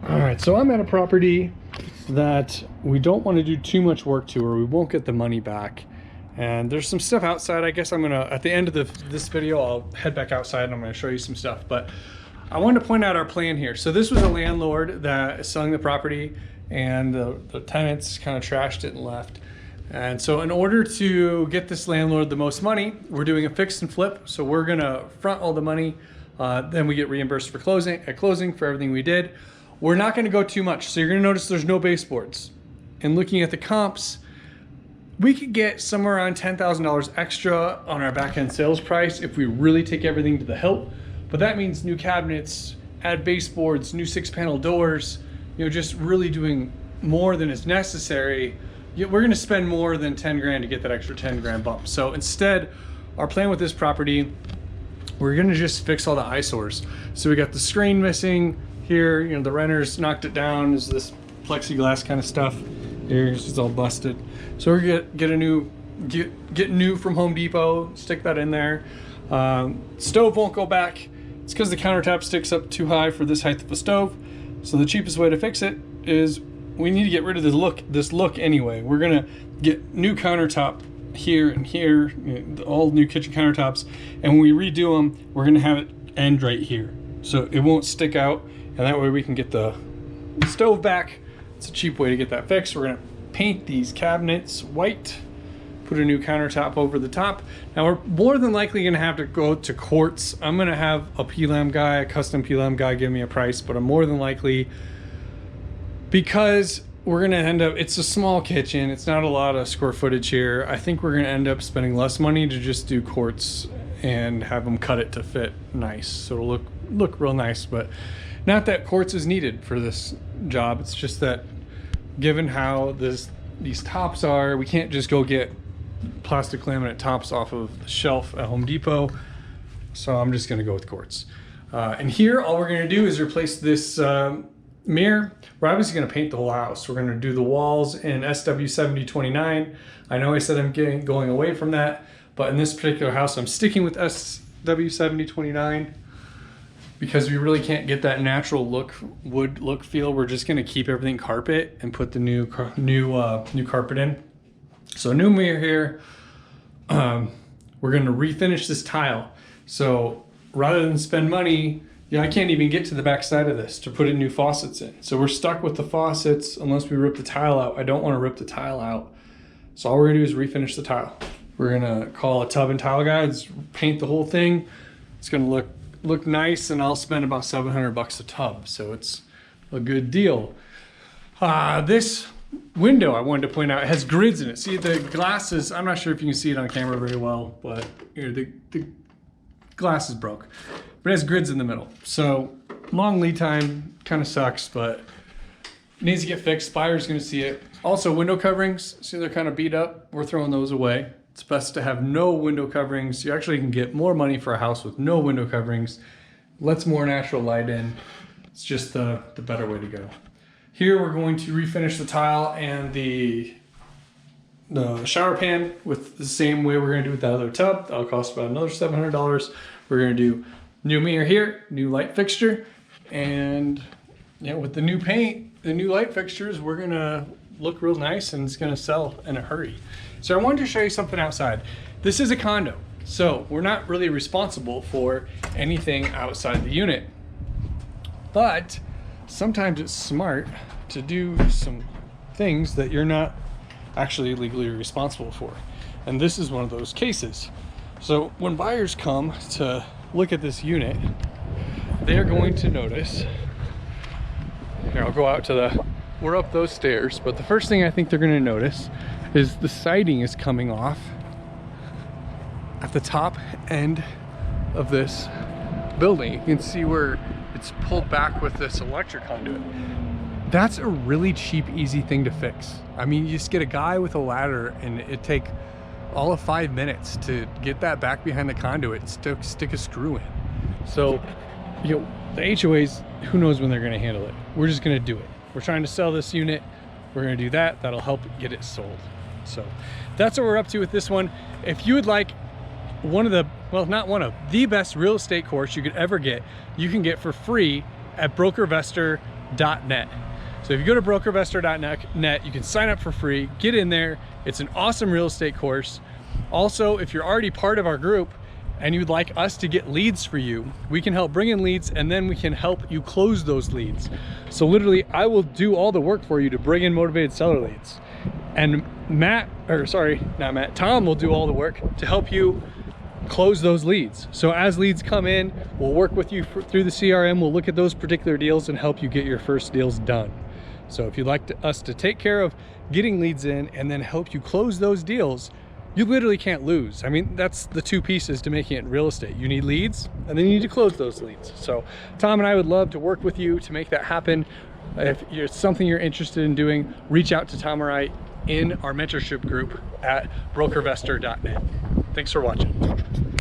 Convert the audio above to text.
All right, so I'm at a property that we don't want to do too much work to, or we won't get the money back. And there's some stuff outside. I guess I'm gonna, at the end of this video, I'll head back outside and I'm gonna show you some stuff. But I wanted to point out our plan here. So this was a landlord that is selling the property, and the tenants kind of trashed it and left. And so in order to get this landlord the most money, we're doing a fix and flip. So we're gonna front all the money, then we get reimbursed for closing for everything we did. We're not gonna go too much. So you're gonna notice there's no baseboards. And looking at the comps, we could get somewhere around $10,000 extra on our back end sales price if we really take everything to the hilt. But that means new cabinets, add baseboards, new 6-panel doors, you know, just really doing more than is necessary. We're gonna spend more than 10 grand to get that extra 10 grand bump. So instead, our plan with this property, we're gonna just fix all the eyesores. So we got the screen missing here, you know, the renters knocked it down. There's this plexiglass kind of stuff. Here's it's all busted. So we're gonna get new from Home Depot, stick that in there. Stove won't go back. It's because the countertop sticks up too high for this height of a stove. So the cheapest way to fix it is we need to get rid of this look anyway. We're gonna get new countertop here and here, you know, all new kitchen countertops. And when we redo them, we're gonna have it end right here. So it won't stick out, and that way we can get the stove back. It's a cheap way to get that fixed. We're gonna paint these cabinets white, put a new countertop over the top. Now we're more than likely gonna have to go to quartz. I'm gonna have a PLAM guy, a custom PLAM guy give me a price, but I'm more than likely, because we're gonna end up, it's a small kitchen, it's not a lot of square footage here. I think we're gonna end up spending less money to just do quartz and have them cut it to fit nice. So it'll look real nice, but not that quartz is needed for this job. It's just that given how these tops are, we can't just go get plastic laminate tops off of the shelf at Home Depot. So I'm just gonna go with quartz. And here, all we're gonna do is replace this mirror. We're obviously gonna paint the whole house. We're gonna do the walls in SW7029. I know I said I'm going away from that, but in this particular house, I'm sticking with SW7029 because we really can't get that natural wood look feel. We're just gonna keep everything carpet and put the new carpet in. So new mirror here. We're gonna refinish this tile. So rather than spend money, I can't even get to the back side of this to put in new faucets in. So we're stuck with the faucets unless we rip the tile out. I don't wanna rip the tile out. So all we're gonna do is refinish the tile. We're gonna call a tub and tile guy, paint the whole thing. It's gonna look nice, and I'll spend about 700 bucks a tub. So it's a good deal. This window, I wanted to point out, it has grids in it. See the glasses, I'm not sure if you can see it on camera very well, but you know, the glass is broke. But it has grids in the middle. So long lead time, kind of sucks, but it needs to get fixed. Buyer's gonna see it. Also window coverings, see they're kind of beat up. We're throwing those away. It's best to have no window coverings. You actually can get more money for a house with no window coverings. Lets more natural light in. It's just the better way to go. Here we're going to refinish the tile and the shower pan with the same way we're gonna do with that other tub. That'll cost about another $700. We're gonna do new mirror here, new light fixture, and you know, with the new paint, the new light fixtures, we're gonna look real nice and it's gonna sell in a hurry. So I wanted to show you something outside. This is a condo, so we're not really responsible for anything outside the unit. But sometimes it's smart to do some things that you're not actually legally responsible for. And this is one of those cases. So when buyers come to look at this unit, they're going to notice, here I'll go out to we're up those stairs, but the first thing I think they're gonna notice is the siding is coming off at the top end of this building. You can see where it's pulled back with this electric conduit. That's a really cheap, easy thing to fix. I mean, you just get a guy with a ladder and it'd take all of 5 minutes to get that back behind the conduit and stick a screw in. So, you know, the HOAs, who knows when they're gonna handle it. We're just gonna do it. We're trying to sell this unit. We're gonna do that. That'll help get it sold. So that's what we're up to with this one. If you would like one of the, well, not one of, the best real estate course you could ever get, you can get for free at Broker Vester brokervestor.net. So if you go to brokervestor.net, you can sign up for free, get in there. It's an awesome real estate course. Also, if you're already part of our group and you'd like us to get leads for you, we can help bring in leads, and then we can help you close those leads. So literally, I will do all the work for you to bring in motivated seller leads. And Tom will do all the work to help you close those leads. So as leads come in, we'll work with you through the CRM. We'll look at those particular deals and help you get your first deals done. So if you'd like us to take care of getting leads in and then help you close those deals, you literally can't lose. I mean, that's the two pieces to making it in real estate. You need leads, and then you need to close those leads. So Tom and I would love to work with you to make that happen. If it's something you're interested in doing, reach out to Tom or I in our mentorship group at brokervestor.net. Thanks for watching.